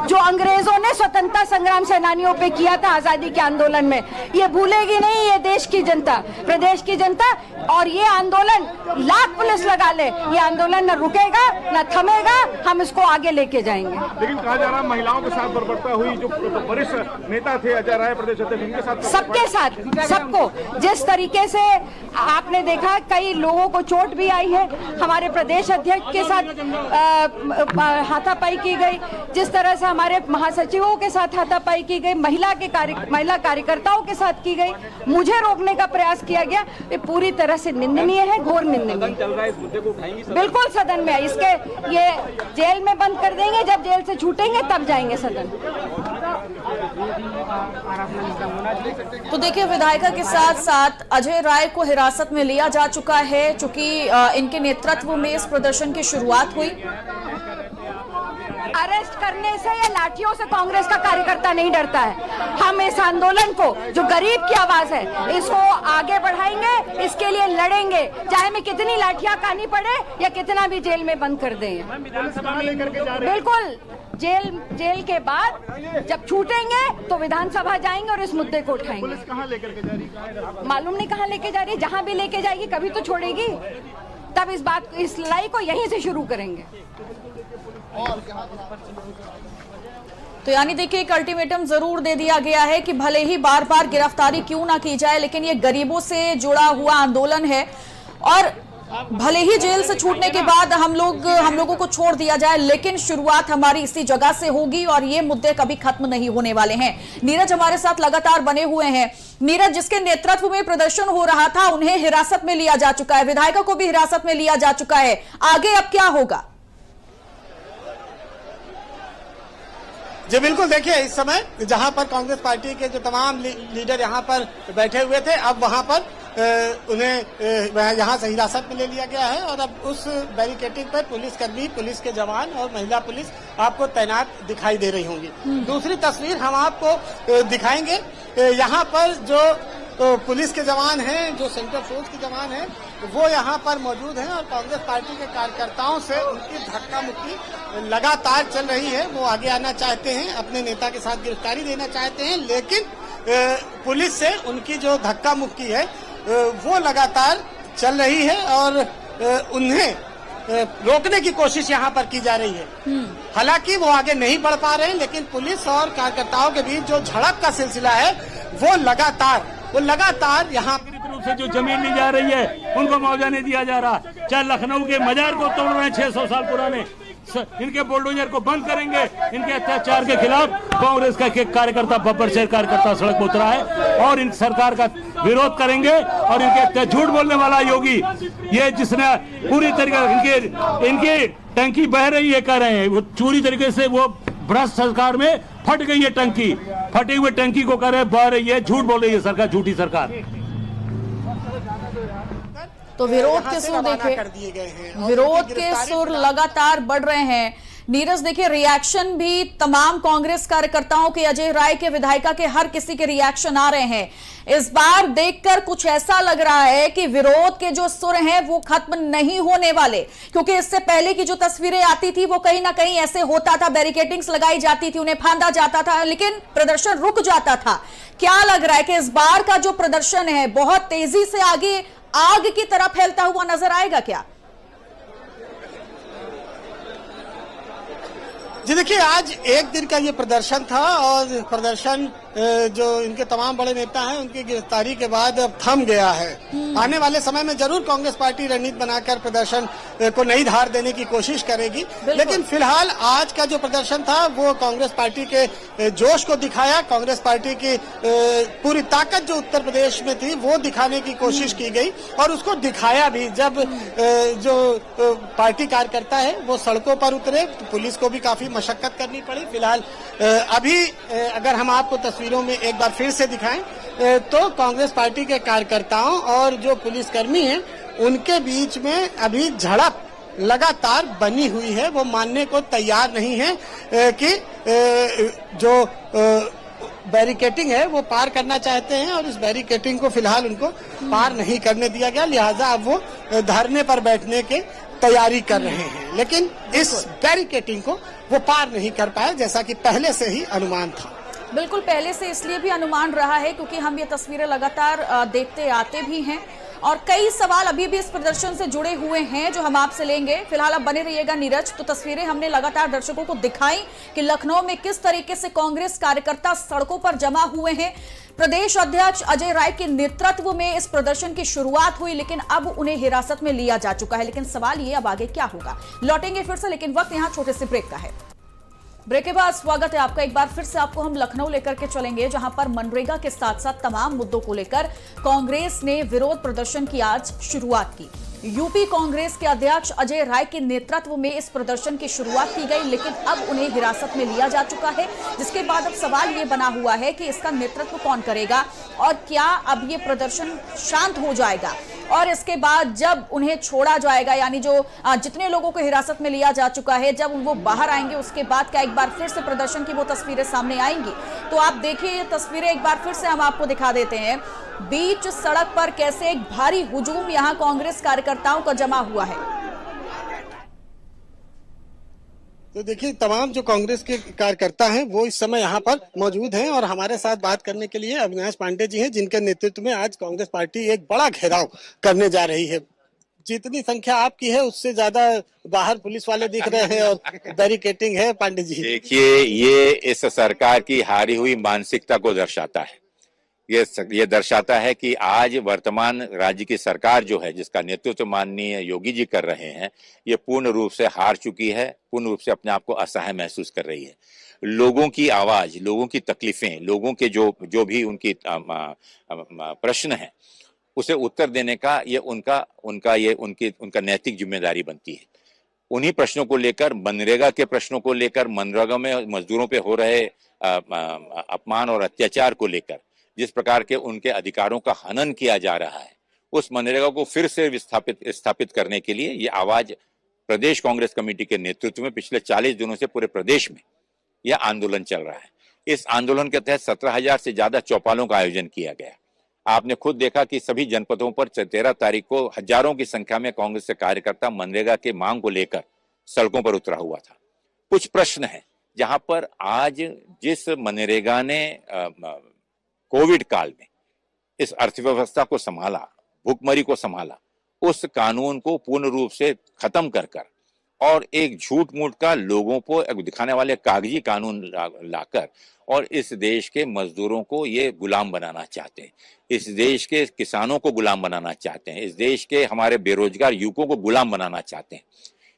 जो अंग्रेजों ने स्वतंत्रता संग्राम सेनानियों पे किया था आजादी के आंदोलन में। ये भूलेगी नहीं ये देश की जनता, प्रदेश की जनता। और ये आंदोलन लाख पुलिस लगा ले, ये आंदोलन न रुकेगा न थमेगा, हम इसको आगे लेके जाएंगे। लेकिन कहा जा रहा है महिलाओं के साथ बर्बरता हुई, जो वरिष्ठ नेता थे अजय राय प्रदेश अध्यक्ष, उनके साथ, सबके साथ, सबको जिस तरीके से आपने देखा कई लोगों को चोट भी आई है। हमारे प्रदेश अध्यक्ष के साथ हाथापाई की गई, जिस तरह से हमारे महासचिवों के साथ हाथापाई की गई, महिला कार्यकर्ताओं के साथ की गई, मुझे रोकने का प्रयास किया गया, ये पूरी तरह से निंदनीय है, घोर निंदनीय। बिल्कुल सदन में इसके ये जेल में बंद कर देंगे, जब जेल से छूटेंगे तब जाएंगे सदन। तो देखिए, विधायिका के साथ साथ अजय राय को हिरासत में लिया जा चुका है, चूंकि इनके नेतृत्व में इस प्रदर्शन की शुरुआत हुई। अरेस्ट करने से या लाठियों से कांग्रेस का कार्यकर्ता नहीं डरता है। हम इस आंदोलन को, जो गरीब की आवाज है, इसको आगे बढ़ाएंगे, इसके लिए लड़ेंगे, चाहे में कितनी लाठियां खानी पड़े या कितना भी जेल में बंद कर दें। बिल्कुल, जेल के बाद जब छूटेंगे तो विधानसभा जाएंगे और इस मुद्दे को उठाएंगे। पुलिस कहाँ लेकर के जा रही है? मालूम नहीं कहाँ लेके जा रही है, जहां भी लेके जाएगी कभी तो छोड़ेगी, तब इस लड़ाई को यहीं से शुरू करेंगे। तो यानी देखिए, एक अल्टीमेटम जरूर दे दिया गया है कि भले ही बार बार गिरफ्तारी क्यों ना की जाए, लेकिन ये गरीबों से जुड़ा हुआ आंदोलन है और भले ही जेल से छूटने के बाद हम लोगों को छोड़ दिया जाए, लेकिन शुरुआत हमारी इसी जगह से होगी और ये मुद्दे कभी खत्म नहीं होने वाले हैं। नीरज हमारे साथ लगातार बने हुए हैं। नीरज, जिसके नेतृत्व में प्रदर्शन हो रहा था, उन्हें हिरासत में लिया जा चुका है, विधायिका को भी हिरासत में लिया जा चुका है, आगे अब क्या होगा? जी बिल्कुल, देखिए, इस समय जहां पर कांग्रेस पार्टी के जो तमाम लीडर यहां पर बैठे हुए थे, अब वहां पर उन्हें यहां से हिरासत में ले लिया गया है और अब उस बैरिकेडिंग पर पुलिसकर्मी, पुलिस के जवान और महिला पुलिस आपको तैनात दिखाई दे रही होंगी। दूसरी तस्वीर हम आपको दिखाएंगे, यहाँ पर जो पुलिस के जवान हैं, जो सेंट्रल फोर्स के जवान हैं, वो यहाँ पर मौजूद हैं और कांग्रेस पार्टी के कार्यकर्ताओं से उनकी धक्का मुक्की लगातार चल रही है। वो आगे आना चाहते हैं, अपने नेता के साथ गिरफ्तारी देना चाहते हैं, लेकिन पुलिस से उनकी जो धक्का मुक्की है वो लगातार चल रही है और उन्हें रोकने की कोशिश यहाँ पर की जा रही है। हालांकि वो आगे नहीं बढ़ पा रहे हैं, लेकिन पुलिस और कार्यकर्ताओं के बीच जो झड़प का सिलसिला है वो लगातार यहाँ रूप से जो जमीन ली जा रही है उनको मुआवजा नहीं दिया जा रहा। चाहे लखनऊ के मजार को तोड़ रहे हैं 600 साल पुराने, इनके बुलडोजर को बंद करेंगे। इनके अत्याचार के खिलाफ कांग्रेस का कार्यकर्ता, बब्बर शेर कार्यकर्ता सड़क पर उतरा है और इन सरकार का विरोध करेंगे। और इनके झूठ बोलने वाला योगी, ये जिसने पूरी तरीके इनकी टंकी बह रही है, कह रहे हैं वो पूरी तरीके से वो भ्रष्ट सरकार में फट गई है टंकी, फटी हुई टंकी को कह रहे बह रही है, झूठ बोल रही है सरकार, झूठी सरकार। तो विरोध के सुर देखिए, विरोध के सुर लगातार बढ़ रहे हैं। नीरज, देखिए, रिएक्शन भी तमाम कांग्रेस कार्यकर्ताओं के, अजय राय के, विधायिका के, हर किसी के रिएक्शन आ रहे हैं। इस बार देखकर कुछ ऐसा लग रहा है कि विरोध के जो सुर हैं वो खत्म नहीं होने वाले, क्योंकि इससे पहले की जो तस्वीरें आती थी वो कहीं ना कहीं ऐसे होता था, बैरिकेडिंग्स लगाई जाती थी, उन्हें फांदा जाता था, लेकिन प्रदर्शन रुक जाता था। क्या लग रहा है कि इस बार का जो प्रदर्शन है बहुत तेजी से आगे आग की तरह फैलता हुआ नजर आएगा क्या? जी देखिए, आज एक दिन का ये प्रदर्शन था और प्रदर्शन जो इनके तमाम बड़े नेता हैं उनकी गिरफ्तारी के बाद अब थम गया है। आने वाले समय में जरूर कांग्रेस पार्टी रणनीति बनाकर प्रदर्शन को नई धार देने की कोशिश करेगी, लेकिन फिलहाल आज का जो प्रदर्शन था वो कांग्रेस पार्टी के जोश को दिखाया। कांग्रेस पार्टी की पूरी ताकत जो उत्तर प्रदेश में थी वो दिखाने की कोशिश की गई और उसको दिखाया भी। जब जो पार्टी कार्यकर्ता है वो सड़कों पर उतरे, पुलिस को भी काफी मशक्कत करनी पड़ी। फिलहाल अभी अगर हम आपको तस्वीरों में एक बार फिर से दिखाएं तो कांग्रेस पार्टी के कार्यकर्ताओं और जो पुलिसकर्मी हैं उनके बीच में अभी झड़प लगातार बनी हुई है। वो मानने को तैयार नहीं है कि जो बैरिकेडिंग है वो पार करना चाहते हैं और इस बैरिकेडिंग को फिलहाल उनको पार नहीं करने दिया गया, लिहाजा अब वो धरने पर बैठने के तैयारी कर रहे हैं, लेकिन इस बैरिकेडिंग को वो पार नहीं कर पाए, जैसा कि पहले से ही अनुमान था। बिल्कुल, पहले से इसलिए भी अनुमान रहा है क्योंकि हम ये तस्वीरें लगातार देखते आते भी हैं और कई सवाल अभी भी इस प्रदर्शन से जुड़े हुए हैं जो हम आपसे लेंगे। फिलहाल आप बने रहिएगा नीरज। तो तस्वीरें हमने लगातार दर्शकों को दिखाई कि लखनऊ में किस तरीके से कांग्रेस कार्यकर्ता सड़कों पर जमा हुए हैं। प्रदेश अध्यक्ष अजय राय के नेतृत्व में इस प्रदर्शन की शुरुआत हुई, लेकिन अब उन्हें हिरासत में लिया जा चुका है। लेकिन सवाल ये, अब आगे क्या होगा? लौटेंगे फिर से, लेकिन वक्त यहां छोटे से ब्रेक का है। ब्रेक के बाद स्वागत है आपका। एक बार फिर से आपको हम लखनऊ लेकर के चलेंगे, जहां पर मनरेगा के साथ साथ तमाम मुद्दों को लेकर कांग्रेस ने विरोध प्रदर्शन की आज शुरुआत की। यूपी कांग्रेस के अध्यक्ष अजय राय के नेतृत्व में इस प्रदर्शन की शुरुआत की गई, लेकिन अब उन्हें हिरासत में लिया जा चुका है, जिसके बाद अब सवाल ये बना हुआ है कि इसका नेतृत्व कौन करेगा और क्या अब ये प्रदर्शन शांत हो जाएगा और इसके बाद जब उन्हें छोड़ा जाएगा, यानी जो जितने लोगों को हिरासत में लिया जा चुका है, जब वो बाहर आएंगे उसके बाद क्या एक बार फिर से प्रदर्शन की वो तस्वीरें सामने आएंगी? तो आप देखिए ये तस्वीरें एक बार फिर से हम आपको दिखा देते हैं। बीच सड़क पर कैसे एक भारी हुजूम यहां कांग्रेस कार्यकर्ताओं का जमा हुआ है। तो देखिए तमाम जो कांग्रेस के कार्यकर्ता हैं वो इस समय यहाँ पर मौजूद हैं और हमारे साथ बात करने के लिए अविनाश पांडे जी हैं, जिनके नेतृत्व में आज कांग्रेस पार्टी एक बड़ा घेराव करने जा रही है। जितनी संख्या आपकी है उससे ज्यादा बाहर पुलिस वाले दिख रहे हैं और बैरिकेडिंग है। पांडे जी देखिए, ये इस सरकार की हारी हुई मानसिकता को दर्शाता है। ये दर्शाता है कि आज वर्तमान राज्य की सरकार जो है, जिसका नेतृत्व माननीय योगी जी कर रहे हैं, ये पूर्ण रूप से हार चुकी है, पूर्ण रूप से अपने आप को असहाय महसूस कर रही है। लोगों की आवाज, लोगों की तकलीफें, लोगों के जो भी उनकी प्रश्न है, उसे उत्तर देने का ये उनका नैतिक जिम्मेदारी बनती है। उन्हीं प्रश्नों को लेकर, मनरेगा के प्रश्नों को लेकर, मनरेगा में मजदूरों पे हो रहे अपमान और अत्याचार को लेकर, जिस प्रकार के उनके अधिकारों का हनन किया जा रहा है, उस मनरेगा को फिर से स्थापित करने के लिए ये आवाज प्रदेश कांग्रेस कमेटी के नेतृत्व में पिछले 40 दिनों से पूरे प्रदेश में यह आंदोलन चल रहा है। इस आंदोलन के तहत 17,000 से ज्यादा चौपालों का आयोजन किया गया। आपने खुद देखा कि सभी जनपदों पर 13 तारीख को हजारों की संख्या में कांग्रेस के कार्यकर्ता मनरेगा के मांग को लेकर सड़कों पर उतरा हुआ था। कुछ प्रश्न है जहां पर आज जिस मनरेगा ने कोविड काल में इस अर्थव्यवस्था को संभाला, भुखमरी को संभाला, उस कानून को पूर्ण रूप से खत्म कर और एक झूठ मूठ का लोगों को दिखाने वाले कागजी कानून लाकर और इस देश के मजदूरों को ये गुलाम बनाना चाहते हैं, इस देश के किसानों को गुलाम बनाना चाहते हैं, इस देश के हमारे बेरोजगार युवकों को गुलाम बनाना चाहते हैं।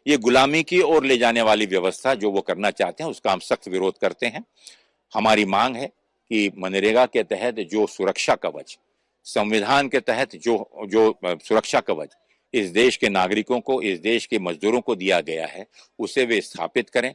ये गुलामी की ओर ले जाने वाली व्यवस्था जो वो करना चाहते हैं, उसका हम सख्त विरोध करते हैं। हमारी मांग है कि मनरेगा के तहत जो सुरक्षा कवच, संविधान के तहत जो सुरक्षा कवच इस देश के नागरिकों को, इस देश के मजदूरों को दिया गया है, उसे वे स्थापित करें।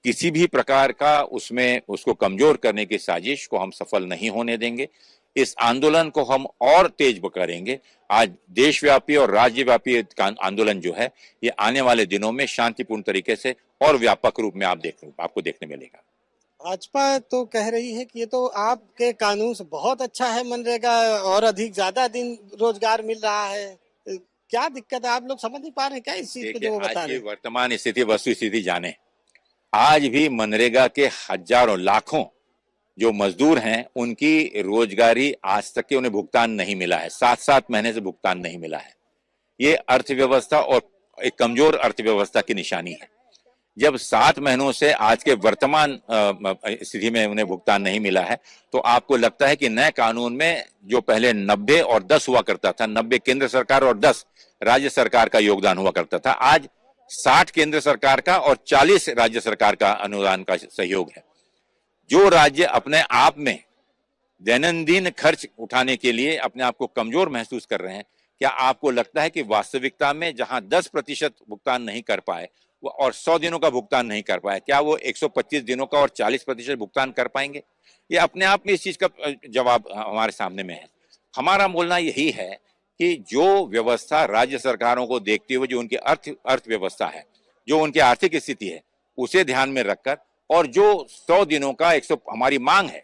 किसी भी प्रकार का उसको कमजोर करने की साजिश को हम सफल नहीं होने देंगे। इस आंदोलन को हम और तेज करेंगे। आज देशव्यापी और राज्यव्यापी आंदोलन जो है, ये आने वाले दिनों में शांतिपूर्ण तरीके से और व्यापक रूप में आपको देखने मिलेगा। भाजपा तो कह रही है कि ये तो आपके कानून से बहुत अच्छा है मनरेगा और अधिक ज्यादा दिन रोजगार मिल रहा है। क्या दिक्कत है? आप लोग समझ नहीं पा रहे क्या इस चीज को जो वो बता रहे हैं? वर्तमान स्थिति, वस्तु स्थिति जाने, आज भी मनरेगा के हजारों लाखों जो मजदूर हैं, उनकी रोजगारी आज तक के उन्हें भुगतान नहीं मिला है। 7-7 महीने से भुगतान नहीं मिला है। ये अर्थव्यवस्था और एक कमजोर अर्थव्यवस्था की निशानी है। जब 7 महीनों से आज के वर्तमान स्थिति में उन्हें भुगतान नहीं मिला है, तो आपको लगता है कि नए कानून में जो पहले 90 और 10 हुआ करता था, 90 केंद्र सरकार और 10 राज्य सरकार का योगदान हुआ करता था, आज 60 केंद्र सरकार का और 40 राज्य सरकार का अनुदान का सहयोग है। जो राज्य अपने आप में दैनंदिन खर्च उठाने के लिए अपने आप को कमजोर महसूस कर रहे हैं, क्या आपको लगता है कि वास्तविकता में जहां 10% भुगतान नहीं कर पाए और 100 दिनों का भुगतान नहीं कर पाए, क्या वो 125 दिनों का और 40% भुगतान कर पाएंगे? ये अपने आप में इस चीज का जवाब हमारे सामने में है। हमारा बोलना यही है कि जो व्यवस्था राज्य सरकारों को देखते हुए जो उनकी अर्थव्यवस्था है, जो उनकी आर्थिक स्थिति है, उसे ध्यान में रखकर और जो 100 दिनों का हमारी मांग है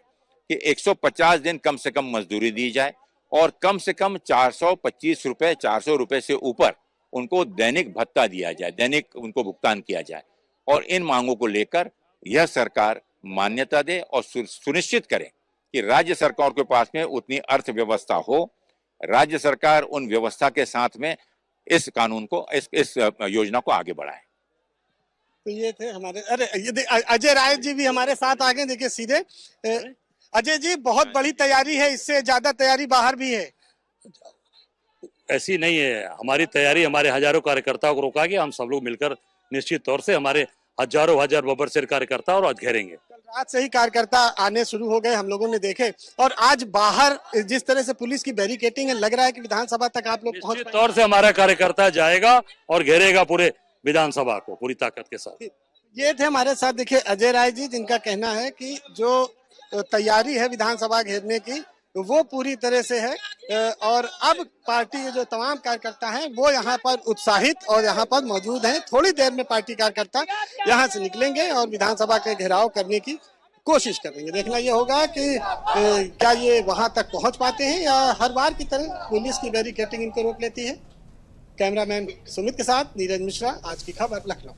कि 150 दिन कम से कम मजदूरी दी जाए और कम से कम 425 रुपए, 400 रुपए से ऊपर उनको दैनिक भत्ता दिया जाए, दैनिक उनको भुगतान किया जाए। और इन मांगों को लेकर यह सरकार मान्यता दे और सुनिश्चित करे कि राज्य सरकार के पास में उतनी अर्थव्यवस्था हो, राज्य सरकार उन व्यवस्था के साथ में इस कानून को, इस योजना को आगे बढ़ाए। तो ये थे हमारे, अरे ये अजय राय जी भी हमारे साथ आ गए। देखिए सीधे अजय जी, बहुत बड़ी तैयारी है, इससे ज्यादा तैयारी बाहर भी है। ऐसी नहीं है, हमारी तैयारी हमारे हजारों कार्यकर्ताओं को रोका गया। हम सब लोग मिलकर निश्चित तौर से हमारे हजारों हजार बब्बरशेर कार्यकर्ता और आज घेरेंगे। रात से ही कार्यकर्ता आने शुरू हो गए, हम लोगों ने देखे, और आज बाहर जिस तरह से पुलिस की बैरिकेटिंग है, लग रहा है कि विधानसभा तक आप लोग पहुंच निश्चित तौर से हमारा कार्यकर्ता जाएगा और घेरेगा पूरे विधानसभा को पूरी ताकत के साथ। ये थे हमारे साथ, देखिए, अजय राय जी, जिनका कहना है कि जो तैयारी है विधानसभा घेरने की वो पूरी तरह से है, और अब पार्टी के जो तमाम कार्यकर्ता हैं वो यहाँ पर उत्साहित और यहाँ पर मौजूद हैं। थोड़ी देर में पार्टी कार्यकर्ता यहाँ से निकलेंगे और विधानसभा के घेराव करने की कोशिश करेंगे। देखना ये होगा कि क्या ये वहां तक पहुंच पाते हैं या हर बार की तरह पुलिस की बैरिकेडिंग इनको रोक लेती है। कैमरामैन सुमित के साथ नीरज मिश्रा, आज की खबर, लखनऊ।